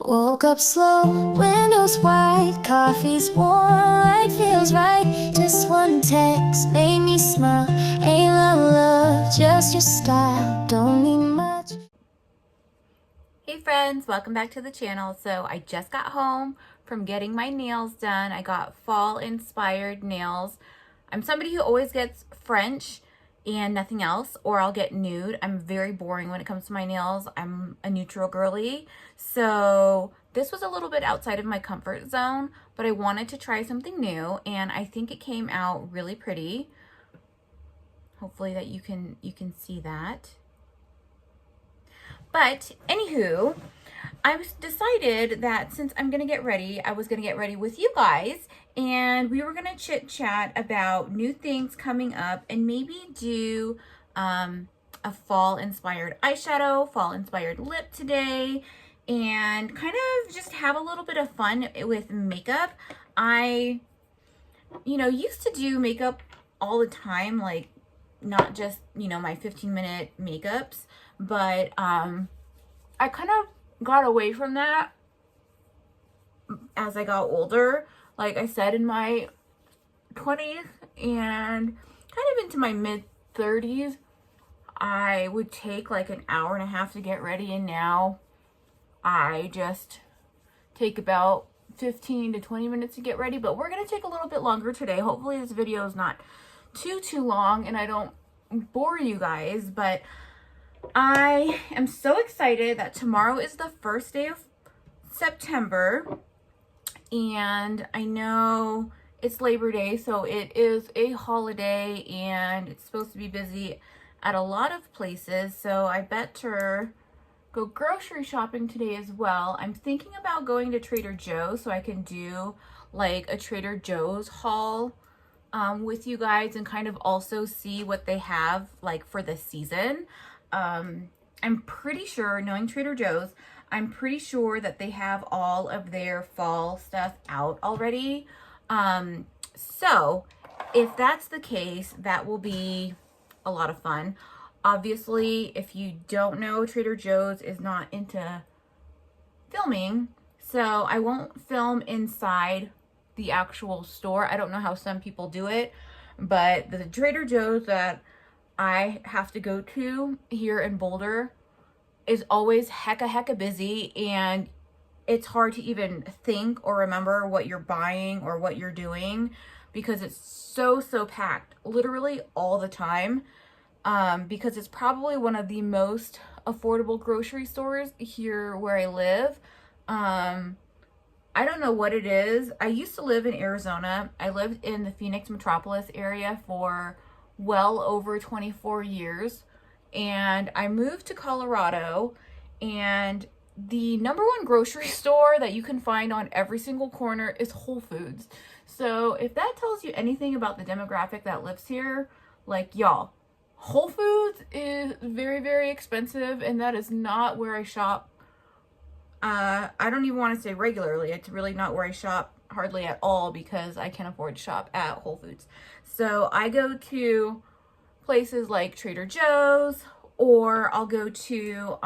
Woke up slow, windows wide, coffee's warm, light feels right. Just one text made me smile. Ain't that love, just your style, don't need much. Hey friends, welcome back to the channel. So I just got home from getting my nails done. I got fall inspired nails. I'm somebody who always gets French and nothing else, or I'll get nude. I'm very boring when it comes to my nails. I'm a neutral girly. So this was a little bit outside of my comfort zone, but I wanted to try something new and I think it came out really pretty. Hopefully that you can see that. But anywho, I decided that since I'm going to get ready, I was going to get ready with you guys and we were going to chit chat about new things coming up and maybe do a fall inspired eyeshadow, fall inspired lip today, and kind of just have a little bit of fun with makeup. I, used to do makeup all the time, like not just, my 15-minute makeups, but I kind of got away from that as I got older. Like I said, in my 20s and kind of into my mid 30s, I would take like an hour and a half to get ready, and now I just take about 15 to 20 minutes to get ready. But we're going to take a little bit longer today. Hopefully this video is not too long and I don't bore you guys, but I am so excited that tomorrow is the first day of September, and I know it's Labor Day, so it is a holiday and it's supposed to be busy at a lot of places, so I better go grocery shopping today as well. I'm thinking about going to Trader Joe's so I can do like a Trader Joe's haul with you guys and kind of also see what they have like for the season. I'm pretty sure, knowing Trader Joe's, I'm pretty sure that they have all of their fall stuff out already. So if that's the case, that will be a lot of fun. Obviously, if you don't know, Trader Joe's is not into filming, so I won't film inside the actual store. I don't know how some people do it, but the Trader Joe's that I have to go to here in Boulder is always hecka busy, and it's hard to even think or remember what you're buying or what you're doing because it's so packed literally all the time, because it's probably one of the most affordable grocery stores here where I live. I don't know what it is. I used to live in Arizona. I lived in the Phoenix metropolis area for well over 24 years. And I moved to Colorado, and the #1 grocery store that you can find on every single corner is Whole Foods. So if that tells you anything about the demographic that lives here, like y'all, Whole Foods is very expensive, and that is not where I shop. I don't even want to say regularly. It's really not where I shop hardly at all because I can't afford to shop at Whole Foods. So I go to places like Trader Joe's, or I'll go to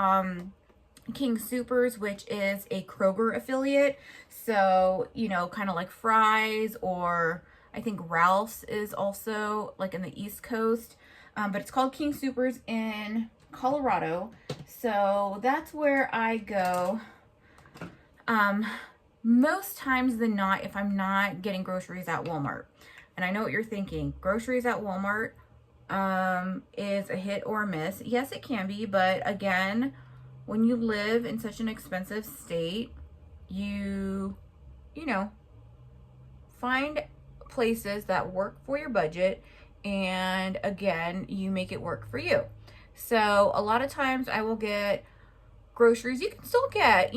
King Soopers, which is a Kroger affiliate. So, kind of like Fry's, or I think Ralph's is also like in the East Coast. But it's called King Soopers in Colorado. So that's where I go most times than not if I'm not getting groceries at Walmart. And I know what you're thinking. Groceries at Walmart is a hit or a miss. Yes, it can be, but again, when you live in such an expensive state, you find places that work for your budget, and again, you make it work for you. So a lot of times I will get groceries. You can still get,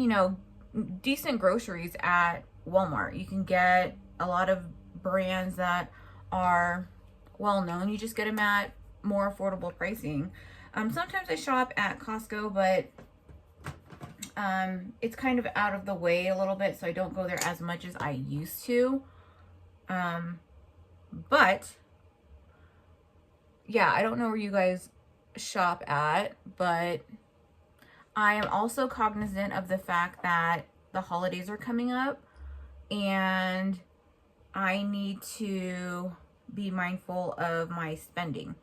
decent groceries at Walmart. You can get a lot of brands that are well known. You just get them at more affordable pricing. Sometimes I shop at Costco, but it's kind of out of the way a little bit, so I don't go there as much as I used to. But yeah, I don't know where you guys shop at, but I am also cognizant of the fact that the holidays are coming up and I need to be mindful of my spending.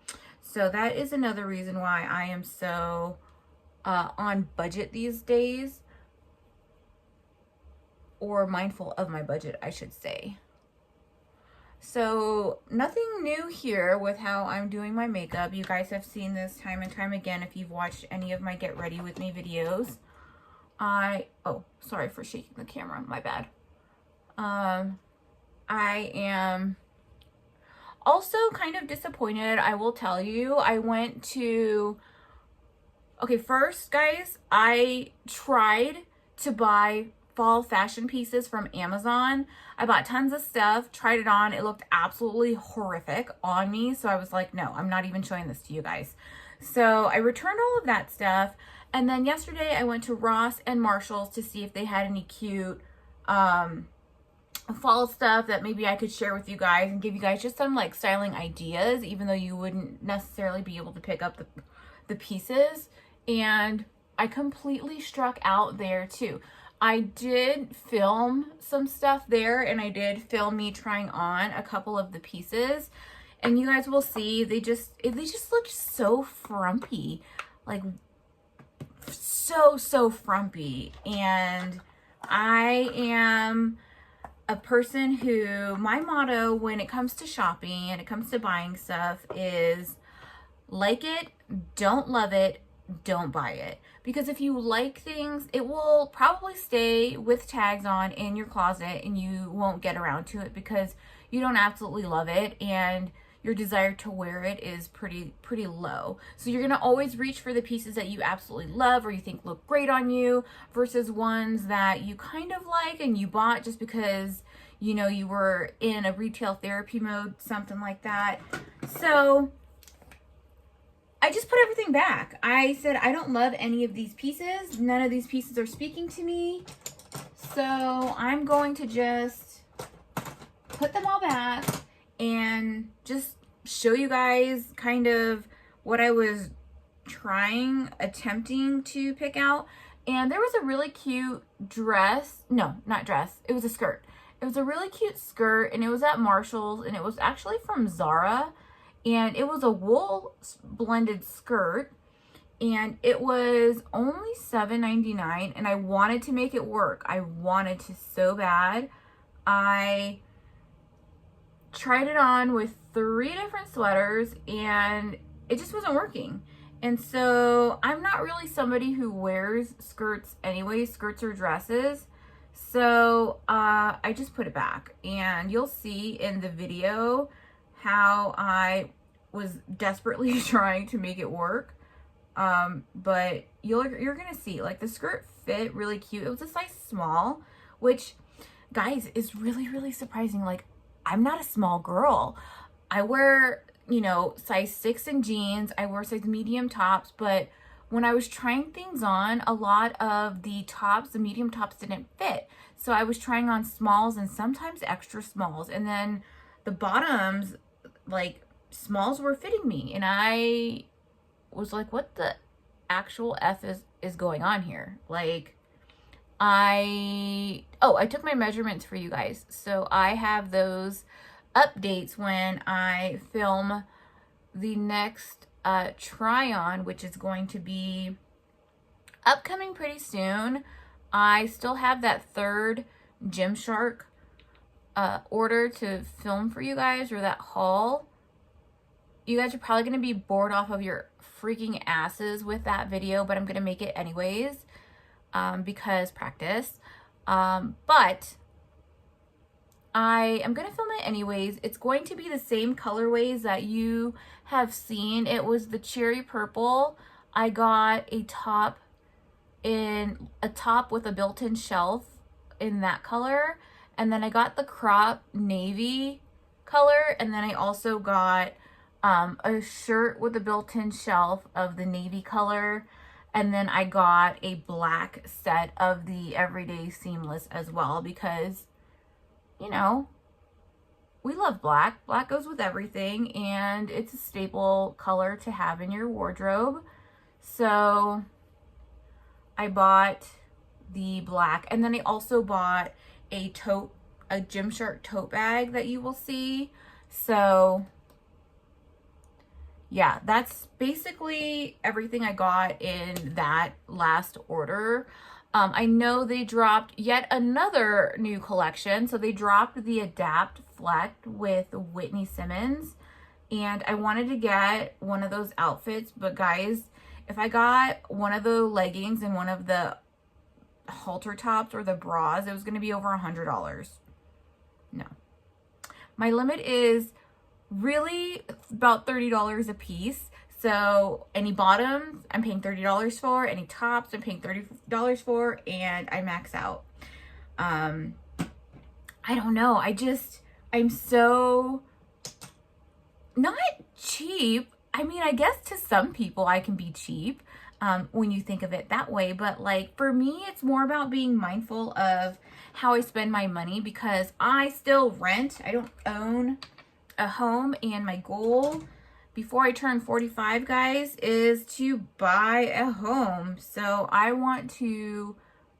So that is another reason why I am so on budget these days, or mindful of my budget, I should say. So nothing new here with how I'm doing my makeup. You guys have seen this time and time again if you've watched any of my Get Ready With Me videos. Oh, sorry for shaking the camera, my bad. I am also kind of disappointed, I will tell you. I went to, okay, first guys, I tried to buy fall fashion pieces from Amazon. I bought tons of stuff, tried it on. It looked absolutely horrific on me. So I was like, no, I'm not even showing this to you guys. So I returned all of that stuff. And then yesterday I went to Ross and Marshall's to see if they had any cute fall stuff that maybe I could share with you guys and give you guys just some like styling ideas, even though you wouldn't necessarily be able to pick up the pieces. And I completely struck out there too. I did film some stuff there, and I did film me trying on a couple of the pieces, and you guys will see they just looked so frumpy, like so frumpy. And I am a person who, my motto when it comes to shopping and it comes to buying stuff is like it, don't love it, don't buy it. Because if you like things, it will probably stay with tags on in your closet and you won't get around to it because you don't absolutely love it and your desire to wear it is pretty low. So you're gonna always reach for the pieces that you absolutely love or you think look great on you versus ones that you kind of like and you bought just because, you know, you were in a retail therapy mode, something like that. So I just put everything back. I said, I don't love any of these pieces. None of these pieces are speaking to me. So I'm going to just put them all back and just show you guys kind of what I was attempting to pick out. And there was a really cute dress. No, not dress. It was a skirt. It was a really cute skirt and it was at Marshall's and it was actually from Zara. And it was a wool blended skirt and it was only $7.99 and I wanted to make it work. I wanted to so bad. I tried it on with 3 different sweaters and it just wasn't working. And so I'm not really somebody who wears skirts anyway, skirts or dresses. So I just put it back and you'll see in the video how I was desperately trying to make it work. But you're gonna see like the skirt fit really cute. It was a size small, which guys is really surprising. Like I'm not a small girl. I wear, you know, size 6 in jeans. I wear size medium tops, but when I was trying things on, a lot of the tops, the medium tops didn't fit. So I was trying on smalls and sometimes extra smalls. And then the bottoms, like smalls were fitting me. And I was like, what the actual F is going on here? Like I took my measurements for you guys. So I have those updates when I film the next try on, which is going to be upcoming pretty soon. I still have that 3rd Gymshark order to film for you guys, or that haul. You guys are probably going to be bored off of your freaking asses with that video, but I'm going to make it anyways because practice. But I am going to film it anyways. It's going to be the same colorways that you have seen. It was the cherry purple. I got a top with a built-in shelf in that color. And then I got the crop navy color. And then I also got a shirt with a built-in shelf of the navy color. And then I got a black set of the everyday seamless as well because, you know, we love black. Black goes with everything and it's a staple color to have in your wardrobe. So I bought the black. And then I also bought a Gymshark tote bag that you will see. So yeah, that's basically everything I got in that last order. I know they dropped yet another new collection. So they dropped the Adapt Fleck with Whitney Simmons. And I wanted to get one of those outfits. But guys, if I got one of the leggings and one of the halter tops or the bras, it was going to be over $100. No. My limit is really about $30 a piece. So any bottoms I'm paying $30 for, any tops I'm paying $30 for, and I max out. I don't know. I'm so not cheap. I mean, I guess to some people I can be cheap when you think of it that way. But like for me, it's more about being mindful of how I spend my money because I still rent. I don't own a home, and my goal before I turn 45, guys, is to buy a home. So I want to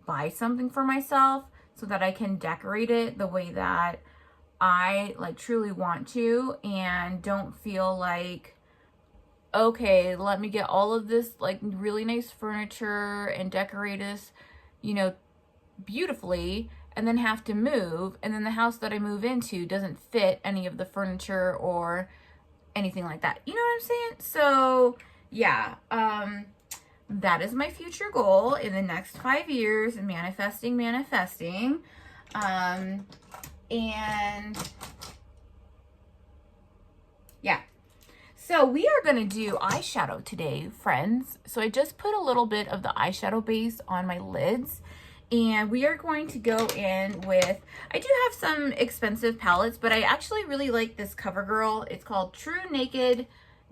buy something for myself so that I can decorate it the way that I like truly want to, and don't feel like, okay, let me get all of this like really nice furniture and decorate this, you know, beautifully, and then have to move, and then the house that I move into doesn't fit any of the furniture or anything like that. You know what I'm saying? So yeah, that is my future goal in the next 5 years, manifesting. And yeah. So we are going to do eyeshadow today, friends. So I just put a little bit of the eyeshadow base on my lids. And we are going to go in with, I do have some expensive palettes, but I actually really like this CoverGirl. It's called True Naked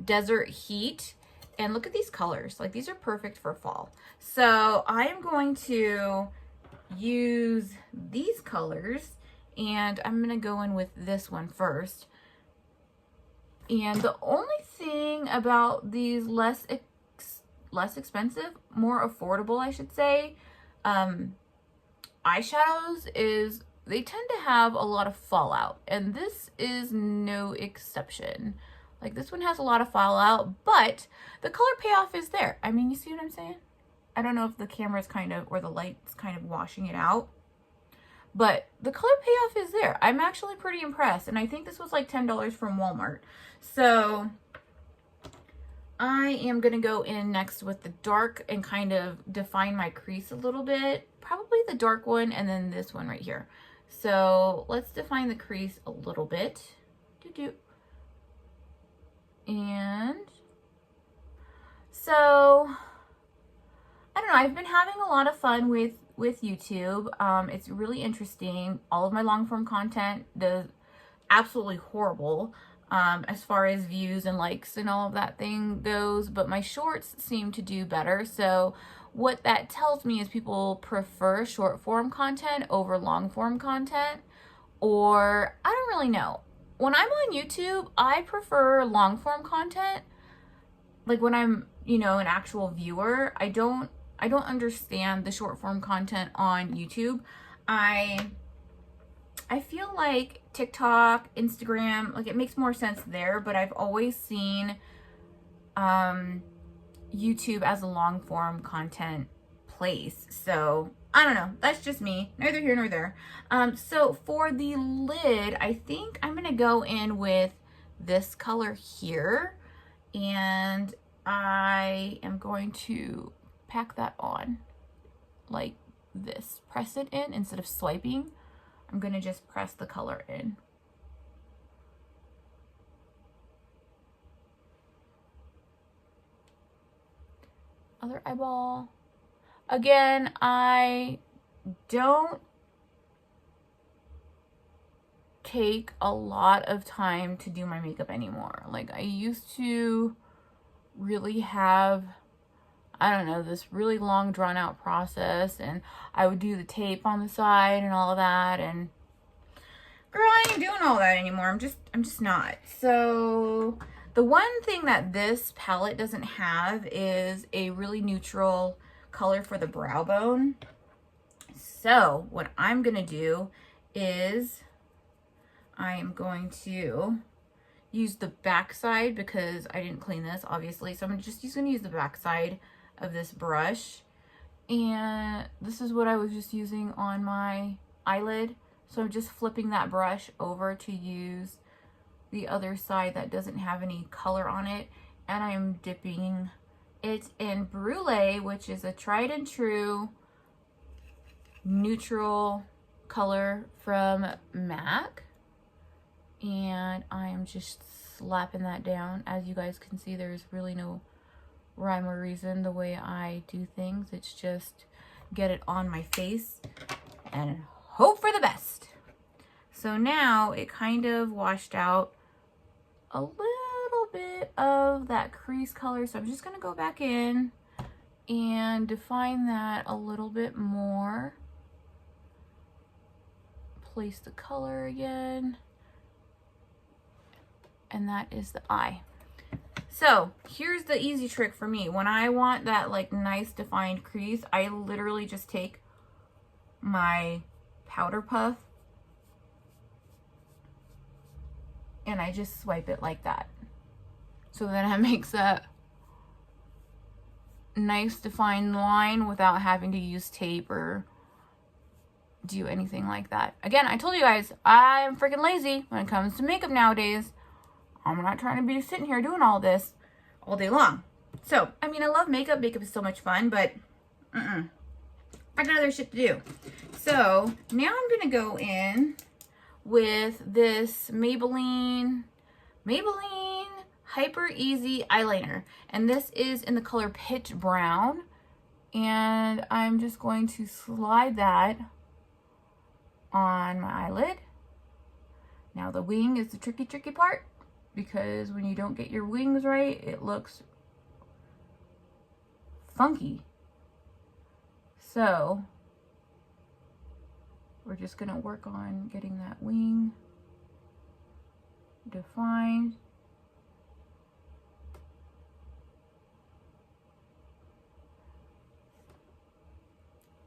Desert Heat. And look at these colors. Like, these are perfect for fall. So I am going to use these colors. And I'm going to go in with this one first. And the only thing about these less expensive, more affordable, I should say, eyeshadows is they tend to have a lot of fallout, and this is no exception. Like, this one has a lot of fallout, but the color payoff is there. I mean, you see what I'm saying? I don't know if the camera's kind of, or the light's kind of washing it out, but the color payoff is there. I'm actually pretty impressed, and I think this was like $10 from Walmart. So I am going to go in next with the dark and kind of define my crease a little bit. Probably the dark one and then this one right here. So let's define the crease a little bit. And so, I don't know, I've been having a lot of fun with YouTube. It's really interesting. All of my long form content does absolutely horrible as far as views and likes and all of that thing goes, but my shorts seem to do better. So what that tells me is people prefer short form content over long form content, or I don't really know. When I'm on YouTube, I prefer long form content. Like when I'm, you know, an actual viewer, I don't understand the short form content on YouTube. I feel like TikTok, Instagram, like it makes more sense there, but I've always seen YouTube as a long form content place. So I don't know, that's just me, neither here nor there. So for the lid, I think I'm gonna go in with this color here, and I am going to pack that on like this. Press it in instead of swiping. I'm gonna just press the color in. Other eyeball. Again, I don't take a lot of time to do my makeup anymore. Like I used to really have, I don't know, this really long drawn out process, and I would do the tape on the side and all of that, and girl, I ain't doing all that anymore. I'm just not. So the one thing that this palette doesn't have is a really neutral color for the brow bone. So what I'm gonna do is I am going to use the back side because I didn't clean this, obviously. So I'm just gonna use the back side of this brush. And this is what I was just using on my eyelid. So I'm just flipping that brush over to use the other side that doesn't have any color on it. And I'm dipping it in Brulee, which is a tried and true neutral color from MAC. And I am just slapping that down. As you guys can see, there's really no rhyme or reason the way I do things. It's just get it on my face and hope for the best. So now it kind of washed out a little bit of that crease color. So I'm just gonna go back in and define that a little bit more. Place the color again. And that is the eye. So here's the easy trick for me. When I want that like nice defined crease, I literally just take my powder puff and I just swipe it like that. So then it makes a nice defined line without having to use tape or do anything like that. Again, I told you guys, I'm freaking lazy when it comes to makeup nowadays. I'm not trying to be sitting here doing all this all day long. So, I mean, I love makeup. Makeup is so much fun, but I got other shit to do. So now I'm going to go in with this Maybelline Hyper Easy eyeliner. And this is in the color Pitch Brown. And I'm just going to slide that on my eyelid. Now the wing is the tricky part, because when you don't get your wings right, it looks funky. So we're just gonna work on getting that wing defined.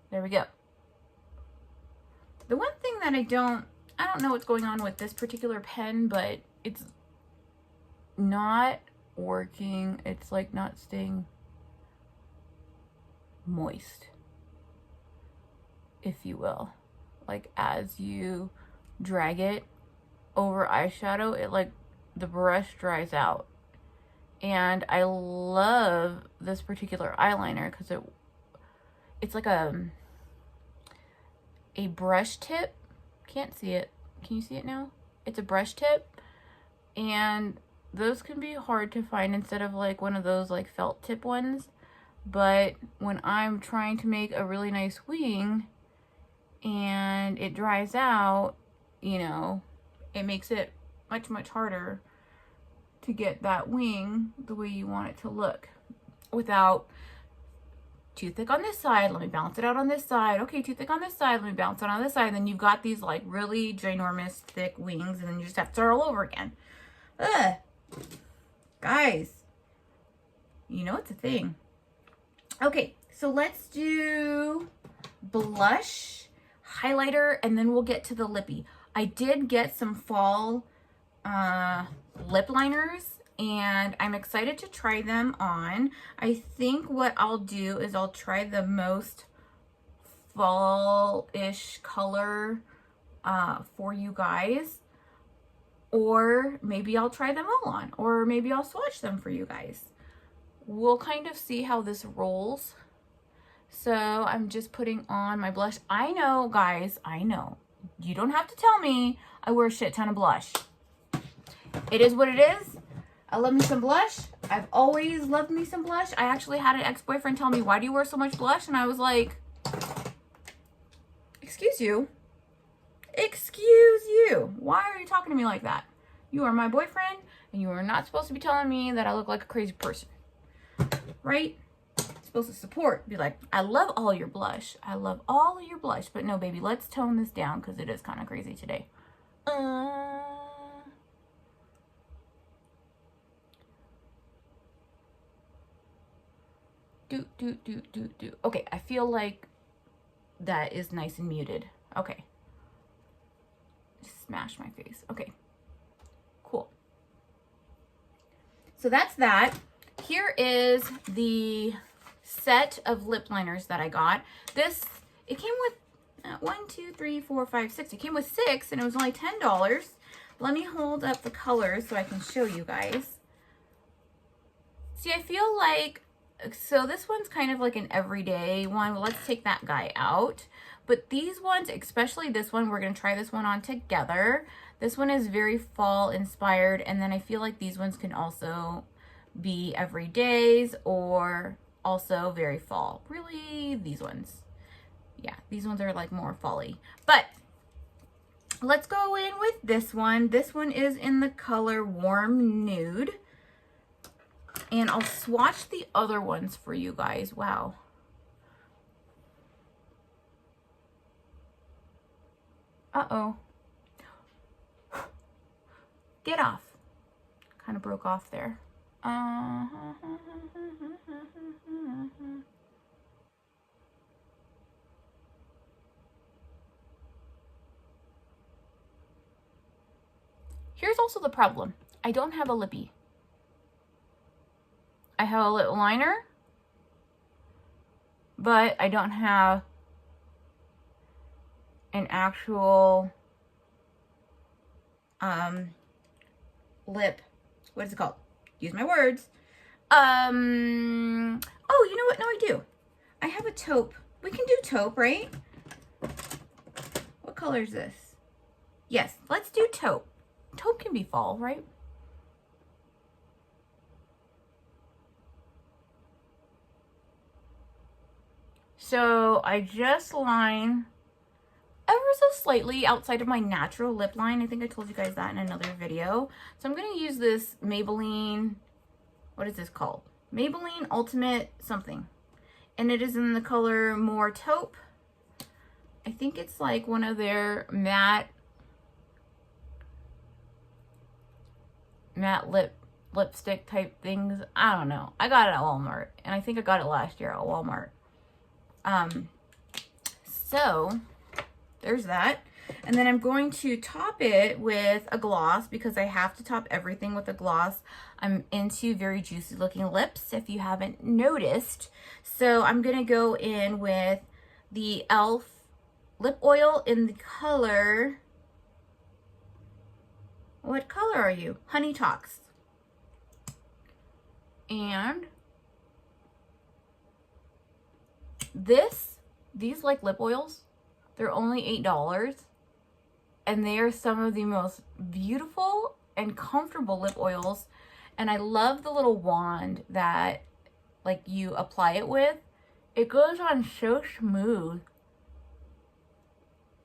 There we go. The one thing that I don't know what's going on with this particular pen, but it's not working. It's like not staying moist, if you will. Like as you drag it over eyeshadow, it like the brush dries out. And I love this particular eyeliner because it's like a brush tip. Can't see it. Can you see it now? It's a brush tip, and those can be hard to find instead of like one of those like felt tip ones. But when I'm trying to make a really nice wing and it dries out, you know, it makes it much harder to get that wing the way you want it to look without too thick on this side, let me balance it out on this side. Okay, too thick on this side, let me balance it on this side. And then you've got these like really ginormous thick wings, and then you just have to start all over again. Ugh. Guys, you know it's a thing. Okay, so let's do blush, highlighter, and then we'll get to the lippy. I did get some fall lip liners, and I'm excited to try them on. I think what I'll do is I'll try the most fall-ish color for you guys, or maybe I'll try them all on, or maybe I'll swatch them for you guys. We'll kind of see how this rolls. So I'm just putting on my blush. I know, guys, I know. You don't have to tell me I wear a shit ton of blush. It is what it is. I love me some blush. I've always loved me some blush. I actually had an ex-boyfriend tell me, why do you wear so much blush? And I was like, excuse you? Excuse you? Why are you talking to me like that? You are my boyfriend, and you are not supposed to be telling me that I look like a crazy person. Right? Supposed to support. Be like, I love all your blush. I love all of your blush. But no, baby, let's tone this down because it is kind of crazy today. Okay, I feel like that is nice and muted. Okay. Just smash my face. Okay. Cool. So that's that. Here is the set of lip liners that I got. It came with 1, 2, 3, 4, 5, 6. It came with 6 and it was only $10. Let me hold up the colors so I can show you guys. See, I feel like, so this one's kind of like an everyday one. Well, let's take that guy out. But these ones, especially this one, we're going to try this one on together. This one is very fall inspired. And then I feel like these ones can also be everydays or also very fall. Really, these ones. Yeah, these ones are like more fall-y. But let's go in with this one. This one is in the color Warm Nude. And I'll swatch the other ones for you guys. Wow. Uh-oh. Get off. Kind of broke off there. Here's also the problem. I don't have a lippy. I have a lip liner, but I don't have an actual lip. What is it called? Use my words. Oh, you know what? No, I do. I have a taupe. We can do taupe, right? What color is this? Yes, let's do taupe. Taupe can be fall, right? So I just line ever so slightly outside of my natural lip line. I think I told you guys that in another video. So I'm going to use this Maybelline, what is this called? Maybelline Ultimate something. And it is in the color More Taupe. I think it's like one of their matte lipstick type things. I don't know. I got it at Walmart. And I think I got it last year at Walmart. So there's that. And then I'm going to top it with a gloss because I have to top everything with a gloss. I'm into very juicy looking lips, if you haven't noticed. So I'm going to go in with the e.l.f. lip oil in the color, what color are you? Honey Talks. And these like lip oils, they're only $8. And they are some of the most beautiful and comfortable lip oils. And I love the little wand that like you apply it with. It goes on so smooth.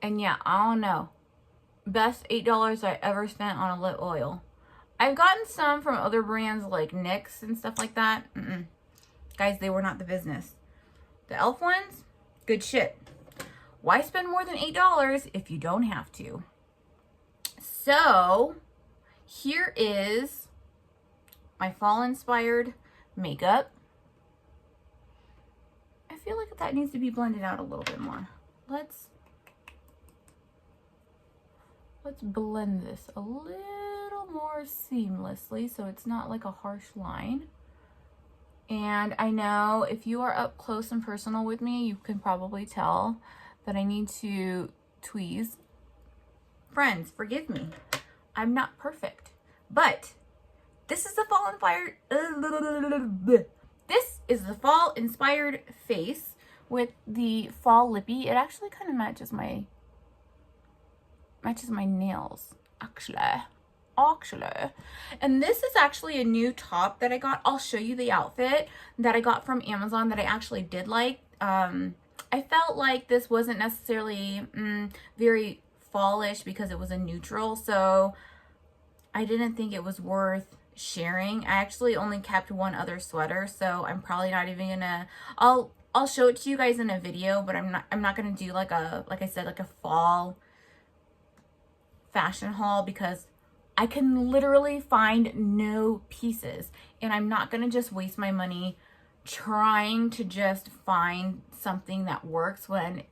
And yeah, I don't know. Best $8 I ever spent on a lip oil. I've gotten some from other brands like NYX and stuff like that. Guys, they were not the business. The e.l.f. ones, good shit. Why spend more than $8 if you don't have to? So, here is my fall-inspired makeup. I feel like that needs to be blended out a little bit more. Let's blend this a little more seamlessly so it's not like a harsh line. And I know if you are up close and personal with me, you can probably tell that I need to tweeze. Friends, forgive me. I'm not perfect. But this is the fall-inspired fall-inspired face with the fall lippy. It actually kind of matches my nails, actually. And this is actually a new top that I got. I'll show you the outfit that I got from Amazon that I actually did like. I felt like this wasn't necessarily very fallish because it was a neutral, so I didn't think it was worth sharing. I actually only kept one other sweater, so I'm probably not even gonna, I'll show it to you guys in a video, but I'm not gonna do like I said, like a fall fashion haul because I can literally find no pieces, and I'm not gonna just waste my money trying to just find something that works when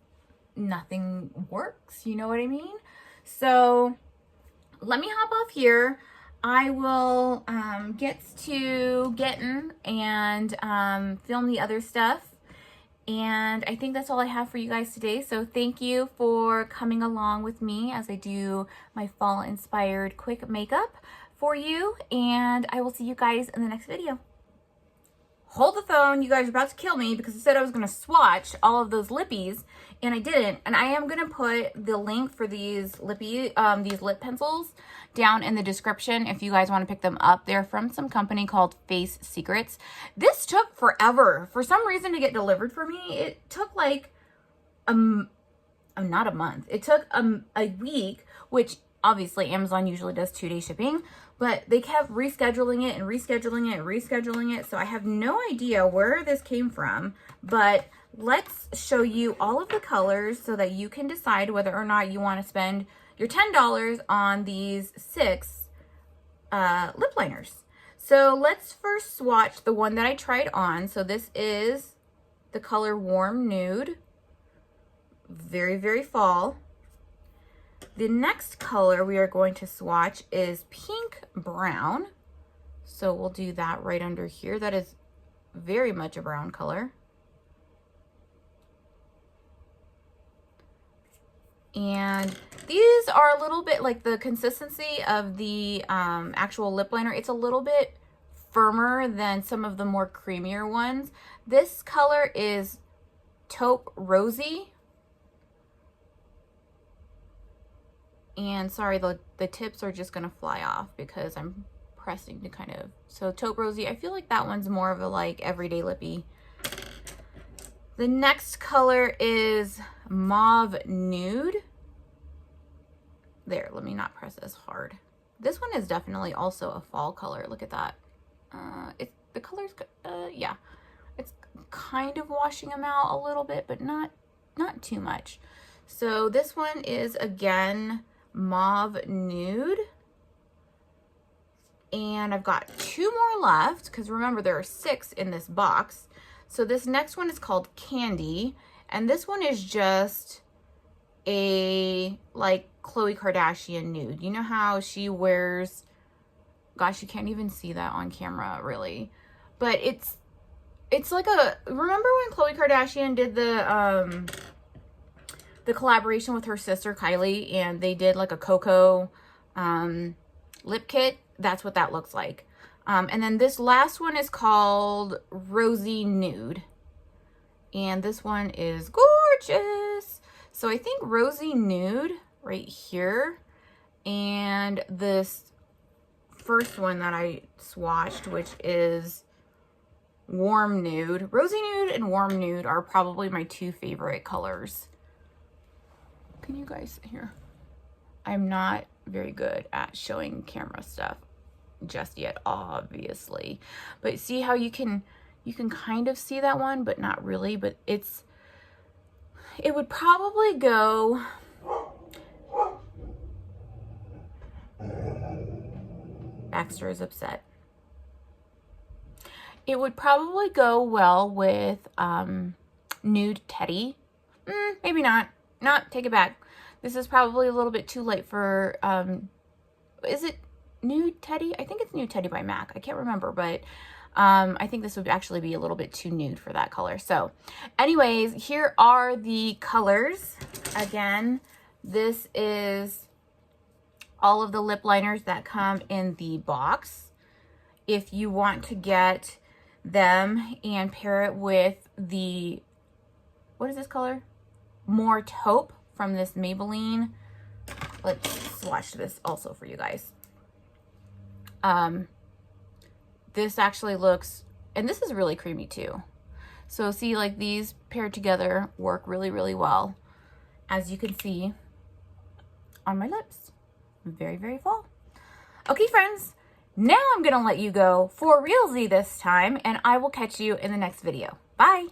nothing works. You know what I mean? So let me hop off here. I will get to getting and film the other stuff. And I think that's all I have for you guys today. So thank you for coming along with me as I do my fall inspired quick makeup for you. And I will see you guys in the next video. Hold the phone. You guys are about to kill me because I said I was going to swatch all of those lippies and I didn't. And I am going to put the link for these these lip pencils down in the description if you guys want to pick them up. They're from some company called Face Secrets. This took forever for some reason to get delivered for me. It took like not a month. It took a week, which obviously Amazon usually does 2-day shipping, but they kept rescheduling it and rescheduling it and rescheduling it. So I have no idea where this came from, but let's show you all of the colors so that you can decide whether or not you want to spend your $10 on these 6 lip liners. So let's first swatch the one that I tried on. So this is the color Warm Nude. Very, very fall. The next color we are going to swatch is Pink Brown. So we'll do that right under here. That is very much a brown color. And these are a little bit like the consistency of the actual lip liner. It's a little bit firmer than some of the more creamier ones. This color is Taupe Rosy. And sorry, the tips are just going to fly off because I'm pressing to kind of... So Taupe Rosy, I feel like that one's more of a like everyday lippy. The next color is Mauve Nude. There, let me not press as hard. This one is definitely also a fall color. Look at that. The color's, yeah. It's kind of washing them out a little bit, but not too much. So this one is, again, Mauve Nude. And I've got 2 more left, because remember, there are 6 in this box. So this next one is called Candy, and this one is just a like Khloe Kardashian nude. You know how she wears, gosh, you can't even see that on camera really, but it's like a, remember when Khloe Kardashian did the collaboration with her sister Kylie and they did like a cocoa lip kit? That's what that looks like. And then this last one is called Rosy Nude. And this one is gorgeous. So I think Rosy Nude right here. And this first one that I swatched, which is Warm Nude. Rosy Nude and Warm Nude are probably my 2 favorite colors. Can you guys hear? I'm not very good at showing camera stuff just yet, obviously, but see how you can kind of see that one, but not really. But it would probably go, Baxter is upset. It would probably go well with Nude Teddy. Maybe not. Take it back. This is probably a little bit too light for is it Nude Teddy? I think it's Nude Teddy by MAC. I can't remember, but I think this would actually be a little bit too nude for that color. So anyways, here are the colors. Again, this is all of the lip liners that come in the box. If you want to get them and pair it with the, what is this color? More Taupe from this Maybelline. Let's swatch this also for you guys. This actually looks, and this is really creamy too. So see, like these paired together work really, really well, as you can see on my lips. Very, very fall. Okay, friends, now I'm gonna let you go for realsy this time, and I will catch you in the next video. Bye.